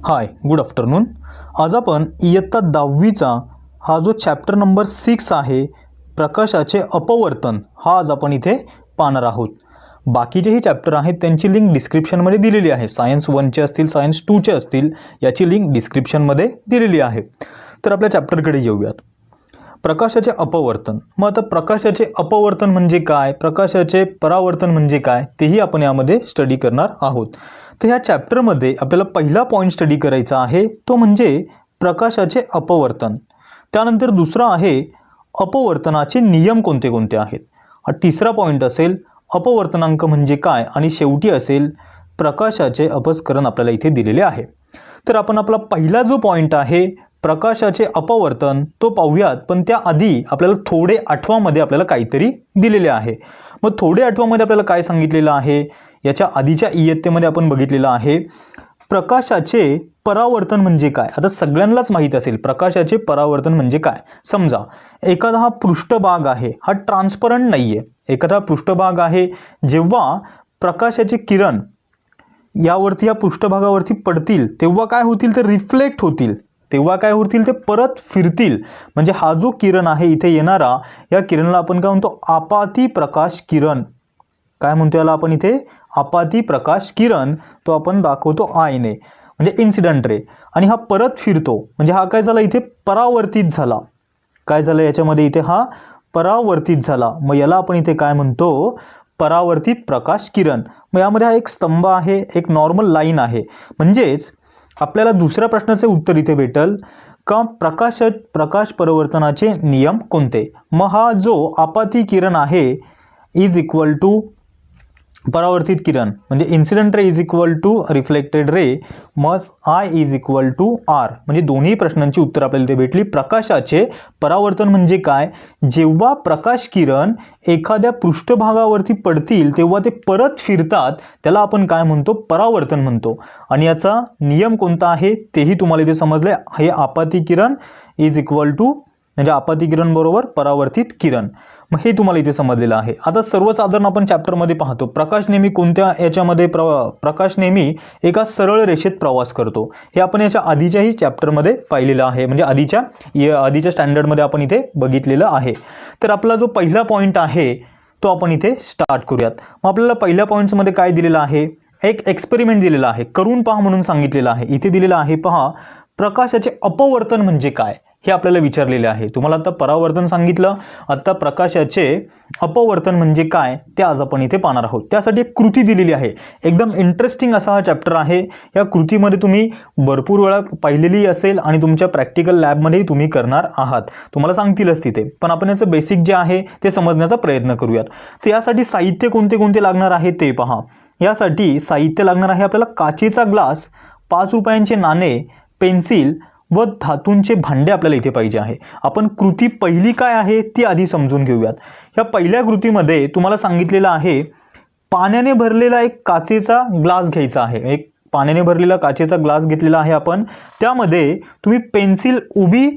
हाय, good afternoon. आज आपण इयत्ता 10वीचा हा जो चॅप्टर नंबर 6 आहे, प्रकाशाचे अपवर्तन, हा आज आपण इथे पाहणार आहोत। बाकीचेही चॅप्टर आहेत त्यांची लिंक डिस्क्रिप्शनमध्ये दिलेली आहे। सायन्स 1चे असतील, सायन्स 2चे असतील, याची लिंक डिस्क्रिप्शनमध्ये दिलेली आहे। तर आपल्या चॅप्टरकडे येऊयात। प्रकाशाचे अपवर्तन। मग आता प्रकाशाचे अपवर्तन म्हणजे काय, प्रकाशाचे परावर्तन म्हणजे काय, तेही आपण यामध्ये स्टडी करणार आहोत। तर ह्या चॅप्टरमध्ये आपल्याला पहिला पॉइंट स्टडी करायचा आहे, तो म्हणजे प्रकाशाचे अपवर्तन। त्यानंतर दुसरा आहे अपवर्तनाचे नियम कोणते कोणते आहेत। हा तिसरा पॉइंट असेल अपवर्तनांक म्हणजे काय, आणि शेवटी असेल प्रकाशाचे अपस्करण आपल्याला इथे दिलेले आहे। तर आपण आपला पहिला जो पॉइंट आहे प्रकाशाचे अपवर्तन तो पाहूयात, पण त्याआधी आपल्याला थोडे आठवामध्ये आपल्याला काहीतरी दिलेले आहे। मग थोडे आठवामध्ये आपल्याला काय सांगितलेलं आहे, याच्या आधीच्या इयत्तेमध्ये आपण बघितलेलं आहे प्रकाशाचे परावर्तन म्हणजे काय। आता सगळ्यांनाच माहित असेल प्रकाशाचे परावर्तन म्हणजे काय। समजा एखादा हा पृष्ठभाग आहे, हा ट्रान्सपरंट नाहीये, एखादा पृष्ठभाग आहे, जेव्हा प्रकाशाचे किरण यावरती या पृष्ठभागावरती पडतील तेव्हा काय होतील, ते रिफ्लेक्ट होतील, तेव्हा काय होतील, ते परत फिरतील। म्हणजे हा जो किरण आहे इथे येणारा, या किरणाला आपण काय म्हणतो, आपाती प्रकाश किरण। काय म्हणतो याला आपण इथे, आपाती प्रकाश किरण। तो आपण दाखवतो आय ने, म्हणजे इन्सिडेंट रे। आणि हा परत फिरतो, म्हणजे हा काय झाला, इथे परावर्तित झाला। काय झालं याच्यामध्ये, इथे हा परावर्तित झाला। मग याला आपण इथे काय म्हणतो, परावर्तित प्रकाश किरण। मग यामध्ये हा एक स्तंभ आहे, एक नॉर्मल लाईन आहे। म्हणजेच आपल्याला दुसऱ्या प्रश्नाचे उत्तर इथे भेटल का प्रकाश परावर्तनाचे नियम कोणते। मग हा जो आपाती किरण आहे इज इक्वल टू परावर्तित किरण, म्हणजे incident ray is equal to reflected ray, मग I is equal to R. म्हणजे दोन्ही प्रश्नांची उत्तर आपल्याला इथे भेटली। प्रकाशाचे परावर्तन म्हणजे काय, जेव्हा प्रकाश किरण एखाद्या पृष्ठभागावरती पडतील तेव्हा ते परत फिरतात, त्याला आपण काय म्हणतो, परावर्तन म्हणतो। आणि याचा नियम कोणता आहे तेही तुम्हाला इथे समजले। हे आपाती किरण इज इक्वल टू, म्हणजे आपाती किरण बरोबर परावर्तित किरण। मग हे तुम्हाला इथे समजलेलं आहे। आता सर्वसाधारण आपण चॅप्टरमध्ये पाहतो प्रकाश नेहमी कोणत्या याच्यामध्ये प्रकाश नेहमी एका सरळ रेषेत प्रवास करतो। हे आपण याच्या आधीच्याही चॅप्टरमध्ये पाहिलेलं आहे, म्हणजे आधीच्या स्टँडर्डमध्ये आपण इथे बघितलेलं आहे। तर आपला जो पहिला पॉइंट आहे तो आपण इथे स्टार्ट करूयात। मग आपल्याला पहिल्या पॉइंट्समध्ये काय दिलेलं आहे, एक एक्सपेरिमेंट दिलेला आहे, करून पहा म्हणून सांगितलेलं आहे। इथे दिलेलं आहे पहा, प्रकाशाचे अपवर्तन म्हणजे काय हे आपल्याला विचारलेले आहे। तुम्हाला आता परावर्तन सांगितलं, आता प्रकाशाचे अपवर्तन म्हणजे काय ते आज आपण इथे पाहणार आहोत। त्यासाठी एक कृती दिलेली आहे, एकदम इंटरेस्टिंग असा हा चॅप्टर आहे। या कृतीमध्ये तुम्ही भरपूर वेळा पाहिलेली असेल आणि तुमच्या प्रॅक्टिकल लॅबमध्येही तुम्ही करणार आहात, तुम्हाला सांगतीलच तिथे, पण आपण याचं बेसिक जे आहे ते समजण्याचा प्रयत्न करूयात। तर यासाठी साहित्य कोणते कोणते लागणार आहे ते पहा। यासाठी साहित्य लागणार आहे आपल्याला काचेचा ग्लास, 5 रुपयांचे नाणे, पेन्सिल व धातूंचे भांडे आपल्याला इथे पाहिजे आहे। आपण कृती पहिली काय आहे ती आधी समजून घेऊयात। या पहिल्या कृतीमध्ये तुम्हाला सांगितलेलं आहे पाण्याने भरलेला एक काचेचा ग्लास घ्यायचा आहे। एक पाण्याने भरलेला काचेचा ग्लास घेतलेला आहे आपण, त्यामध्ये तुम्ही पेन्सिल उभी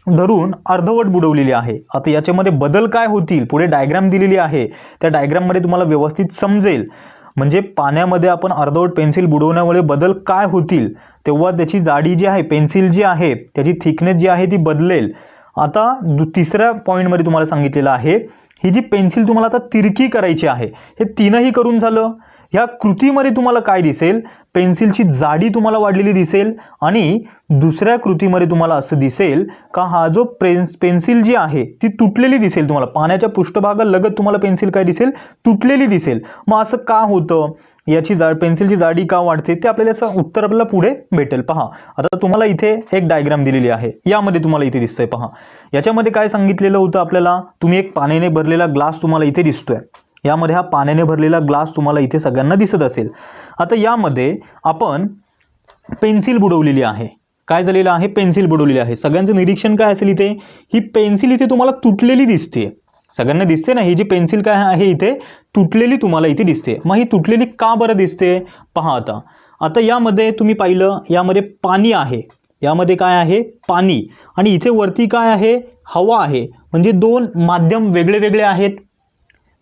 धरून अर्धवट बुडवलेली आहे। आता याच्यामध्ये बदल काय होतील, पुढे डायग्राम दिलेली आहे, त्या डायग्राममध्ये तुम्हाला व्यवस्थित समजेल। म्हणजे पाण्यामध्ये आपण अर्धवट पेन्सिल बुडवण्यामुळे बदल काय होतील, तेव्हा त्याची जाडी जी आहे, पेन्सिल जी आहे त्याची थिकनेस जी आहे ती बदलेल। आता तिसऱ्या पॉईंटमध्ये तुम्हाला सांगितलेलं आहे ही जी पेन्सिल तुम्हाला आता तिरकी करायची आहे। हे तीनही करून झालं। ह्या कृतीमध्ये तुम्हाला काय दिसेल, पेन्सिलची जाडी तुम्हाला वाढलेली दिसेल, आणि दुसऱ्या कृतीमध्ये तुम्हाला असं दिसेल का हा जो पेन्सिल जी आहे ती तुटलेली दिसेल। तुम्हाला पाण्याच्या पृष्ठभागालगत तुम्हाला पेन्सिल काय दिसेल, तुटलेली दिसेल। मग असं का होतं, याची पेन्सिलची जाडी का वाढते, ते आपल्याला याचं उत्तर आपल्याला पुढे भेटेल। पहा आता तुम्हाला इथे एक डायग्राम दिलेली आहे, यामध्ये तुम्हाला इथे दिसतंय पहा। याच्यामध्ये काय सांगितलेलं होतं आपल्याला, तुम्ही एक पाण्याने भरलेला ग्लास तुम्हाला इथे दिसतोय, यामध्ये हा पाण्याने भरलेला ग्लास तुम्हाला इथे सगळ्यांना दिसत असेल। आता यामध्ये आपण पेन्सिल बुडवलेली आहे, काय झालेलं आहे, पेन्सिल बुडवलेली आहे। सगळ्यांचं निरीक्षण काय असेल, इथे ही पेन्सिल इथे तुम्हाला तुटलेली दिसते, सगळ्यांना दिसते ना, ही जी पेन्सिल काय आहे इथे तुटलेली तुम्हाला इथे दिसते। मग ही तुटलेली का बरं दिसते पहा। आता यामध्ये तुम्ही पाहिलं, यामध्ये पाणी आहे, यामध्ये काय आहे, पाणी, आणि इथे वरती काय आहे, हवा आहे। म्हणजे दोन माध्यम वेगळे वेगळे आहेत,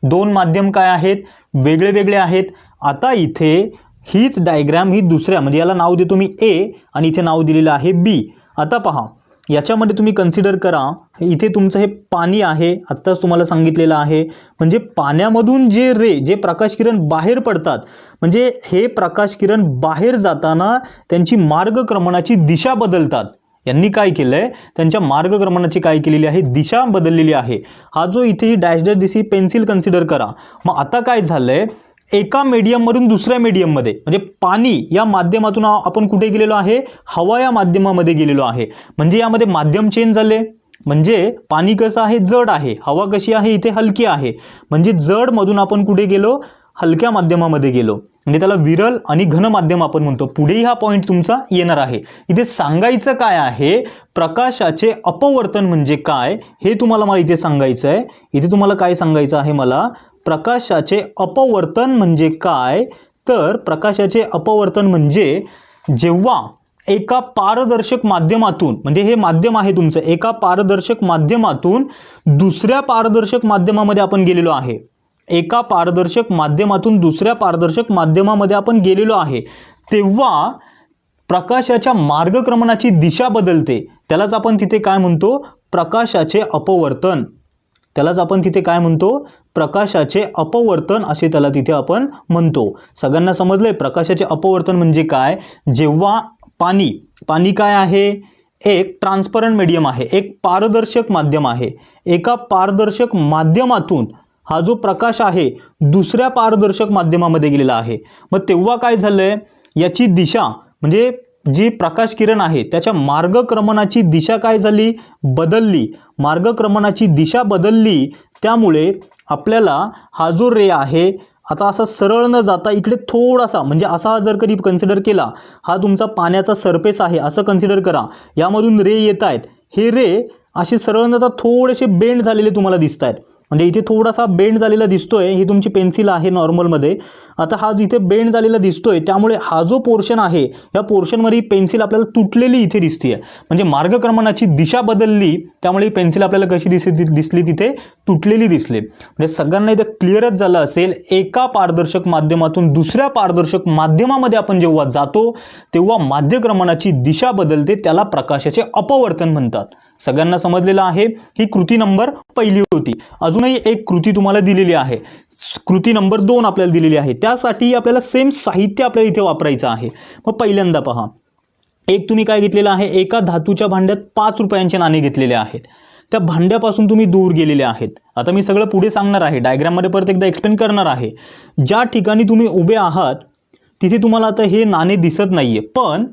दोन माध्यम काय आहेत, वेगळे वेगळे आहेत। आता इथे हीच डायग्राम ही दुसऱ्या, म्हणजे याला नाव देतो मी ए आणि इथे नाव दिलेलं आहे बी. आता पहा, याच्यामध्ये तुम्ही कन्सिडर करा, इथे तुमचं हे पाणी आहे, आत्ताच तुम्हाला सांगितलेलं आहे. म्हणजे पाण्यामधून जे जे प्रकाश किरण बाहेर पडतात, म्हणजे हे प्रकाश किरण बाहेर जाताना त्यांची मार्गक्रमणाची दिशा बदलतात. यांनी काय केलंय, त्यांच्या मार्गक्रमणाची काय केलेली आहे, दिशा बदललेली आहे. हा जो इथे ही डॅश डॅश दिसी पेन्सिल कन्सिडर करा. मग आता काय झालंय, एका मीडियममधून दुसऱ्या मीडियममध्ये, म्हणजे पाणी या माध्यमातून आपण कुठे गेलेलो आहे, हवा या माध्यमामध्ये गेलेलो आहे. म्हणजे यामध्ये माध्यम चेंज झाले. म्हणजे पाणी कसं आहे, जड आहे, हवा कशी आहे, इथे हलकी आहे. म्हणजे जड मधून आपण कुठे गेलो, हलक्या माध्यमामध्ये गेलो. म्हणजे त्याला विरल आणि घन माध्यम आपण म्हणतो. पुढेही हा पॉईंट तुमचा येणार आहे. इथे सांगायचं काय आहे, प्रकाशाचे अपवर्तन म्हणजे काय हे तुम्हाला मला इथे सांगायचं आहे. इथे तुम्हाला काय सांगायचं आहे, मला प्रकाशाचे अपवर्तन म्हणजे काय, तर प्रकाशाचे अपवर्तन म्हणजे जेव्हा एका पारदर्शक माध्यमातून, म्हणजे हे माध्यम आहे तुमचं, एका पारदर्शक माध्यमातून दुसऱ्या पारदर्शक माध्यमामध्ये आपण गेलेलो आहे. एका पारदर्शक माध्यमातून दुसऱ्या पारदर्शक माध्यमामध्ये आपण गेलेलो आहे, तेव्हा प्रकाशाच्या मार्गक्रमणाची दिशा बदलते. त्यालाच आपण तिथे काय म्हणतो, प्रकाशाचे अपवर्तन. त्यालाच आपण तिथे काय म्हणतो, प्रकाशाचे अपवर्तन असे त्याला तिथे आपण म्हणतो. सगळ्यांना समजलंय प्रकाशाचे अपवर्तन म्हणजे काय. जेव्हा पाणी काय आहे, एक ट्रान्सपरंट मीडियम आहे, एक पारदर्शक माध्यम आहे. एका पारदर्शक माध्यमातून हा जो प्रकाश आहे दुसऱ्या पारदर्शक माध्यमामध्ये गेलेला आहे. मग तेव्हा काय झालंय, याची दिशा म्हणजे जी प्रकाश किरण आहे त्याच्या मार्गक्रमणाची दिशा काय झाली, बदलली. मार्गक्रमणाची दिशा बदलली, त्यामुळे आपल्याला हा जो रे आहे आता असा सरळ न जाता इकडे थोडासा, म्हणजे असा जर कधी कन्सिडर केला, हा तुमचा पाण्याचा सरफेस आहे असं कन्सिडर करा. यामधून रे येत आहेत, हे रे असे सरळ न जाता थोडेसे बेंड झालेले तुम्हाला दिसत आहेत. म्हणजे इथे थोडासा बेंड झालेला दिसतोय, ही तुमची पेन्सिल आहे नॉर्मलमध्ये. आता हा जिथे बेंड झालेला दिसतोय, त्यामुळे हा जो पोर्शन आहे या पोर्शनमध्ये पेन्सिल आपल्याला तुटलेली इथे दिसते. म्हणजे मार्गक्रमणाची दिशा बदलली, त्यामुळे ही पेन्सिल आपल्याला कशी दिसली, तिथे तुटलेली दिसली. म्हणजे सगळ्यांना इथे क्लिअरच झालं असेल, एका पारदर्शक माध्यमातून दुसऱ्या पारदर्शक माध्यमामध्ये आपण जेव्हा जातो तेव्हा माध्यक्रमणाची दिशा बदलते, त्याला प्रकाशाचे अपवर्तन म्हणतात. सगळ्यांना समजलेलं आहे. ही कृती नंबर पहिली होती. अजूनही एक कृती तुम्हाला दिलेली आहे, कृती नंबर 2 आपल्याला दिलेली आहे. त्यासाठी आपल्याला सेम साहित्य आपल्याला इथे वापरायचं आहे. मग पहिल्यांदा पहा, एक तुम्ही काय घेतलेलं आहे, एका धातूच्या भांड्यात 5 रुपयांचे नाणे घेतलेले आहेत. त्या भांड्यापासून तुम्ही दूर गेलेले आहेत. आता मी सगळं पुढे सांगणार आहे, डायग्राममध्ये परत एकदा एक्सप्लेन करणार आहे. ज्या ठिकाणी तुम्ही उभे आहात तिथे तुम्हाला आता हे नाणे दिसत नाहीये, पण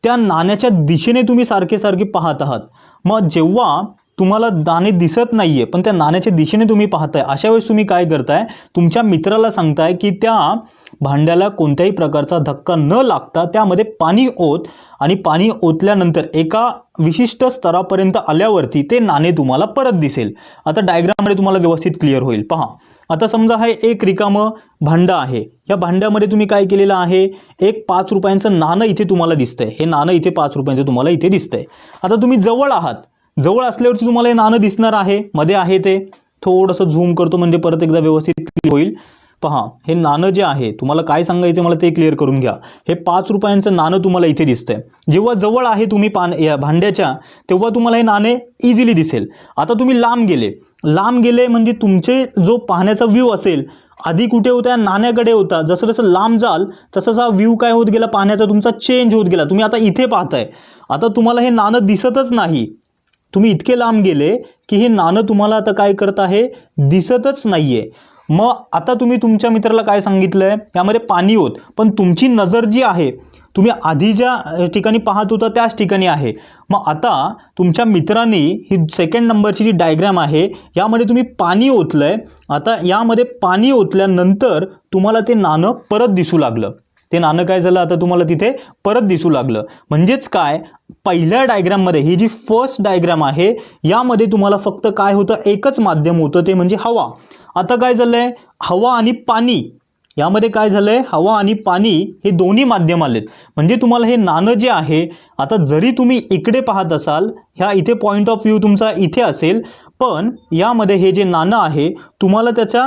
त्या नाण्याच्या दिशेने तुम्ही सारखे सारखे पाहत आहात. मग जेव्हा तुम्हाला नाणे दिसत नाहीये पण त्या नाण्याच्या दिशेने तुम्ही पाहताय, अशा वेळेस तुम्ही काय करताय, तुमच्या मित्राला सांगताय की त्या भांड्याला कोणत्याही प्रकारचा धक्का न लागता त्यामध्ये पाणी ओत, आणि पाणी ओतल्यानंतर एका विशिष्ट स्तरापर्यंत आल्यावरती ते नाणे तुम्हाला परत दिसेल. आता डायग्राममध्ये तुम्हाला व्यवस्थित क्लिअर होईल. पहा, आता समजा हे एक रिकामं भांडं आहे. या भांड्यामध्ये तुम्ही काय केलेलं आहे, एक 5 रुपयांचं नाणं इथे तुम्हाला दिसतंय. हे नाणं इथे 5 रुपयांचं तुम्हाला इथे दिसतंय. आता तुम्ही जवळ आहात, जवळ असल्यावरती तुम्हाला हे नाणं दिसणार आहे, मध्ये आहे ते. थोडंसं झूम करतो म्हणजे परत एकदा व्यवस्थित क्लिअर होईल. पहा, हे नाणं जे आहे, तुम्हाला काय सांगायचं मला ते क्लिअर करून घ्या. हे 5 रुपयांचं नाणं तुम्हाला इथे दिसतंय. जेव्हा जवळ आहे तुम्ही या भांड्याच्या, तेव्हा तुम्हाला हे नाणे इझिली दिसेल. आता तुम्ही लांब गेले म्हणजे तुमचे जो पाहण्याचा व्ह्यू असेल, आधी कुठे होता, नाण्याकडे होता. जसं जसं लांब जाल तसं हा व्ह्यू काय होत गेला, पाहण्याचा तुमचा चेंज होत गेला. तुम्ही आता इथे पाहताय, आता तुम्हाला हे नाणं दिसतच नाही. तुम्ही इतके लांब गेले की हे नाणं तुम्हाला आता काय करत आहे, दिसतच नाहीये. मग आता तुम्ही तुमच्या मित्राला काय सांगितलंय, यामध्ये पाणी होत, पण तुमची नजर जी आहे तुम्ही आधी ज्या ठिकाणी पाहत होता त्याच ठिकाणी आहे. मग आता तुमच्या मित्रांनी ही सेकंड नंबरची जी डायग्राम आहे यामध्ये तुम्ही पाणी ओतलंय. आता यामध्ये पाणी ओतल्यानंतर तुम्हाला ते नाणं परत दिसू लागलं. ते नाणं काय झालं, आता तुम्हाला तिथे परत दिसू लागलं. म्हणजेच काय, पहिल्या डायग्राममध्ये ही जी फर्स्ट डायग्राम आहे यामध्ये तुम्हाला फक्त काय होतं, एकच माध्यम होतं, ते म्हणजे हवा. आता काय झालंय, हवा आणि पाणी यामध्ये काय झालंय, हवा आणि पाणी हे दोन्ही माध्यम आलेत. म्हणजे तुम्हाला हे नाणं जे आहे, आता जरी तुम्ही इकडे पाहत असाल, ह्या इथे पॉईंट ऑफ व्ह्यू तुमचा इथे असेल, पण यामध्ये हे जे नाणं आहे तुम्हाला त्याच्या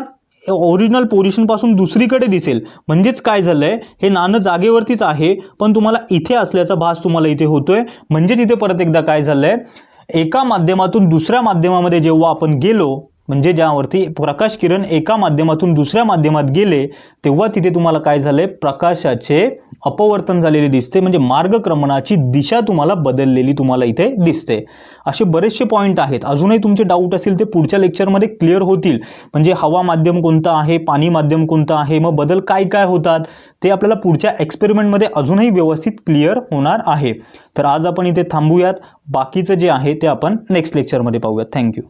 ओरिजिनल पोझिशनपासून दुसरीकडे दिसेल. म्हणजेच काय झालंय, हे नाणं जागेवरतीच आहे पण तुम्हाला इथे असल्याचा भास तुम्हाला इथे होतोय. म्हणजेच इथे परत एकदा काय झालंय, एका माध्यमातून दुसऱ्या माध्यमामध्ये जेव्हा आपण गेलो, म्हणजे ज्यावरती प्रकाश किरण एका माध्यमातून दुसऱ्या माध्यमात गेले तेव्हा तिथे तुम्हाला काय झालंय, प्रकाशाचे अपवर्तन झालेले दिसते. म्हणजे मार्गक्रमणाची दिशा तुम्हाला बदललेली तुम्हाला इथे दिसते. असे बरेचसे पॉईंट आहेत. अजूनही तुमचे डाऊट असेल ते पुढच्या लेक्चरमध्ये क्लिअर होतील. म्हणजे हवा माध्यम कोणतं आहे, पाणी माध्यम कोणतं आहे, मग बदल काय काय होतात ते आपल्याला पुढच्या एक्सपेरिमेंटमध्ये अजूनही व्यवस्थित क्लिअर होणार आहे. तर आज आपण इथे थांबूयात. बाकीचं जे आहे ते आपण नेक्स्ट लेक्चरमध्ये पाहूयात. थँक्यू.